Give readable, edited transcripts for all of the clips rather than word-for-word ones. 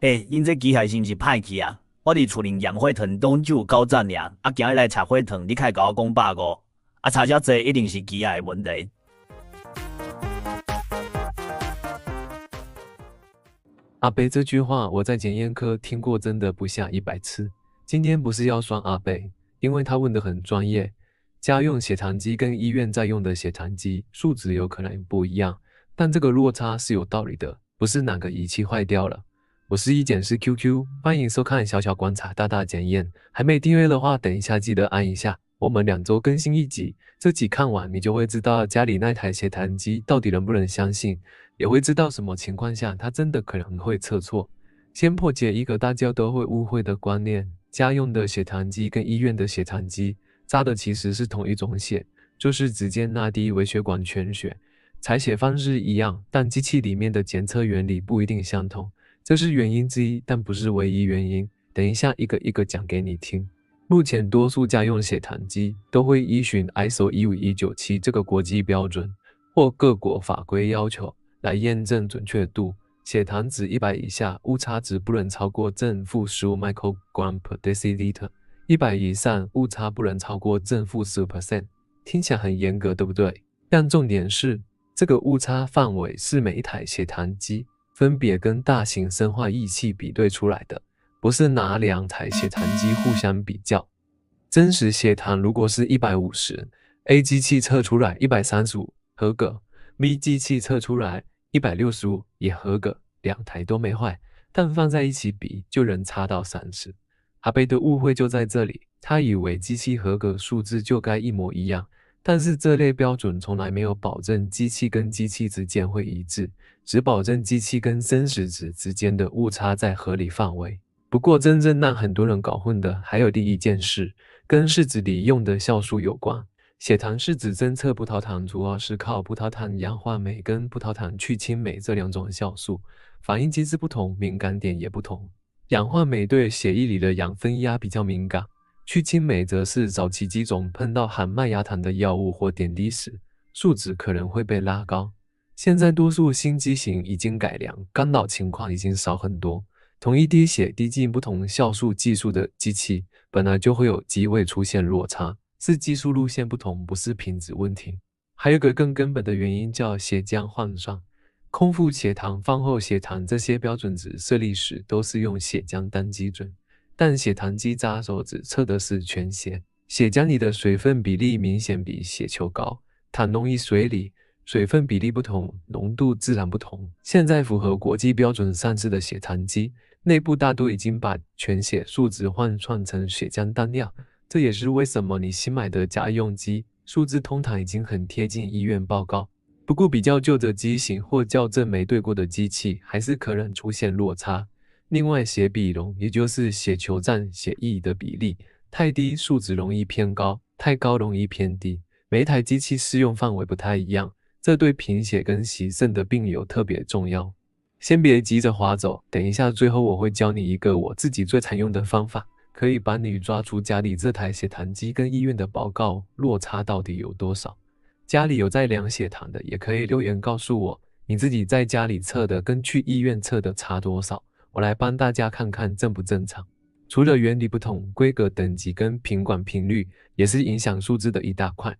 恁这机械是毋是歹去啊？我伫厝里养火糖当只有9盏尔，今日来查火糖，你开甲我讲150，差遮济一定是机械的问题。阿北这句话我在检验科听过真的不下100次。今天不是要酸阿北，因为他问得很专业。家用血糖机跟医院在用的血糖机数值有可能不一样，但这个落差是有道理的，不是哪个仪器坏掉了。我是医检师 QQ， 欢迎收看小小观察大大检验。还没订阅的话，等一下记得按一下。我们2周更新一集，这集看完你就会知道家里那台血糖机到底能不能相信，也会知道什么情况下它真的可能会测错。先破解一个大家都会误会的观念，家用的血糖机跟医院的血糖机扎的其实是同一种血，就是直接拿滴微血管全血，采血方式一样，但机器里面的检测原理不一定相同，这是原因之一，但不是唯一原因。等一下一个一个讲给你听。目前多数家用血糖机都会依循 ISO 15197这个国际标准或各国法规要求来验证准确度。血糖值100以下，误差值不能超过正负15 microgram per deciliter，100以上误差不能超过正负10%。听起来很严格，对不对？但重点是，这个误差范围是每一台血糖机分别跟大型生化仪器比对出来的，不是拿2台血糖机互相比较。真实血糖如果是150，A 机器测出来135合格， B 机器测出来165也合格，2台都没坏，但放在一起比就能差到30。阿贝的误会就在这里，他以为机器合格数字就该一模一样，但是这类标准从来没有保证机器跟机器之间会一致，只保证机器跟真实值之间的误差在合理范围。不过真正让很多人搞混的还有另一件事，跟试纸里用的酵素有关。血糖试纸侦测葡萄糖主要是靠葡萄糖氧化酶跟葡萄糖去氢酶这2种酵素，反应机制不同，敏感点也不同。氧化酶对血液里的氧分压比较敏感，去氢酶则是早期机种碰到含麦芽糖的药物或点滴时，数值可能会被拉高。现在多数新机型已经改良，干扰情况已经少很多。同一滴血滴进不同酵素技术的机器，本来就会有机会出现落差，是技术路线不同，不是品质问题。还有个更根本的原因叫血浆换算。空腹血糖、饭后血糖这些标准值设立时都是用血浆当基准，但血糖机扎手指测的是全血，血浆里的水分比例明显比血球高，糖溶于水里，水分比例不同，浓度自然不同。现在符合国际标准上市的血糖机，内部大多已经把全血数值换算成血浆当量，这也是为什么你新买的家用机数字通常已经很贴近医院报告。不过比较旧的机型或校正没对过的机器，还是可能出现落差。另外，血比容也就是血球占血液的比例，太低数值容易偏高，太高容易偏低。每一台机器适用范围不太一样，这对贫血跟洗肾的病友特别重要。先别急着滑走，等一下最后我会教你一个我自己最常用的方法，可以帮你抓出家里这台血糖机跟医院的报告落差到底有多少。家里有在量血糖的，也可以留言告诉我，你自己在家里测的跟去医院测的差多少，我来帮大家看看正不正常。除了原理不同，规格等级跟品管频率也是影响数字的一大块。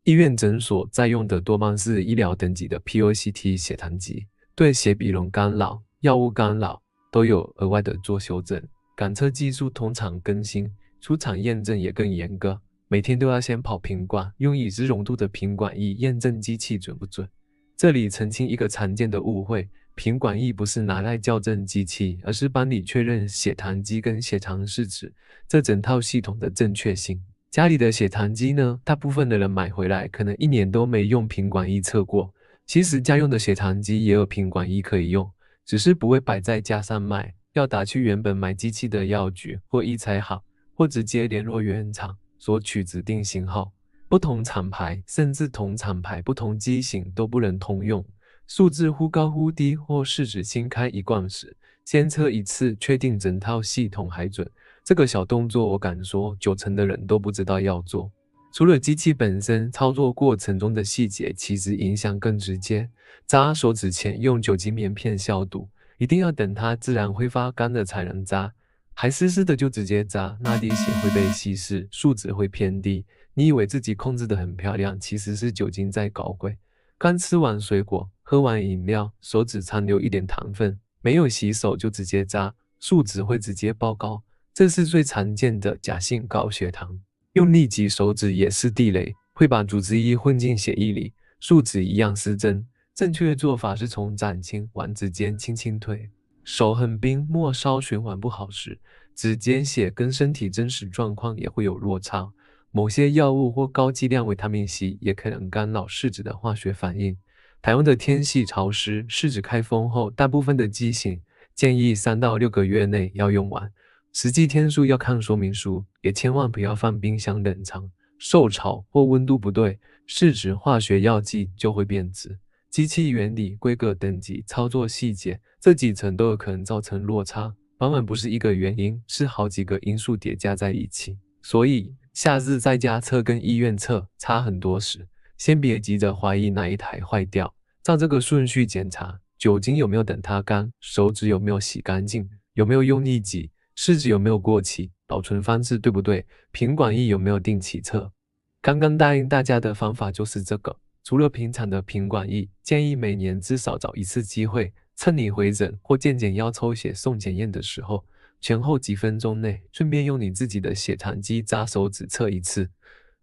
医院诊所在用的多半是医疗等级的 POCT 血糖机，对血比容干扰、药物干扰都有额外的做修正。感测技术通常更新，出厂验证也更严格，每天都要先跑品管，用已知浓度的品管液验证机器准不准。这里澄清一个常见的误会，品管液不是拿来校正机器，而是帮你确认血糖机跟血糖试纸这整套系统的正确性。家里的血糖机呢，大部分的人买回来可能1年都没用品管液测过。其实家用的血糖机也有品管液可以用，只是不会摆在架上卖，要打去原本买机器的药局或医材行，或直接联络原厂索取指定型号。不同厂牌甚至同厂牌不同机型都不能通用，数字忽高忽低或试纸新开一罐时，先测一次确定整套系统还准。这个小动作我敢说90%的人都不知道要做。除了机器本身，操作过程中的细节其实影响更直接。扎手指前用酒精棉片消毒，一定要等它自然挥发干了才能扎。还湿湿的就直接扎，那滴血会被稀释，数值会偏低。你以为自己控制得很漂亮，其实是酒精在搞鬼。刚吃完水果，喝完饮料，手指残留一点糖分，没有洗手就直接扎，数值会直接爆高。这是最常见的假性高血糖。用力挤手指也是地雷，会把组织液混进血液里，数值一样失真。正确的做法是从掌心往指尖轻轻推。手很冰，末梢循环不好时，指尖血跟身体真实状况也会有落差。某些药物或高剂量维他命 C 也可能干扰试纸的化学反应。台湾的天气潮湿，试纸开封后，大部分的剂型建议3到6个月内要用完，实际天数要看说明书，也千万不要放冰箱冷藏。受潮或温度不对，试纸化学药剂就会变质。机器原理、规格等级、操作细节，这几层都有可能造成落差。往往不是一个原因，是好几个因素叠加在一起。所以，夏日在家测跟医院测差很多时，先别急着怀疑哪一台坏掉，照这个顺序检查：酒精有没有等它干，手指有没有洗干净，有没有用力挤，试纸有没有过期，保存方式对不对，品管液有没有定期测。刚刚答应大家的方法就是这个。除了平常的品管液，建议每年至少找一次机会，趁你回诊或健检要抽血送检验的时候，前后几分钟内，顺便用你自己的血糖机扎手指测一次，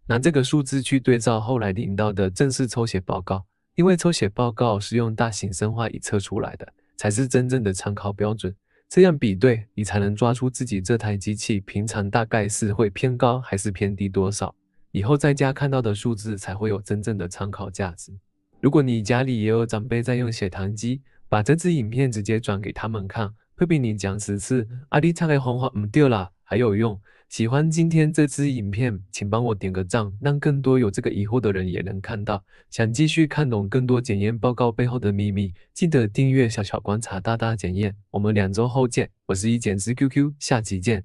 拿这个数字去对照后来领到的正式抽血报告，因为抽血报告是用大型生化仪测出来的，才是真正的参考标准。这样比对，你才能抓出自己这台机器平常大概是会偏高还是偏低多少。以后在家看到的数字才会有真正的参考价值。如果你家里也有长辈在用血糖机，把这支影片直接转给他们看，会比你讲10次“你这个方法不对啦”还有用。喜欢今天这支影片，请帮我点个赞，让更多有这个疑惑的人也能看到。想继续看懂更多检验报告背后的秘密，记得订阅小小观察大大检验。我们2周后见，我是医检师 QQ，下期见。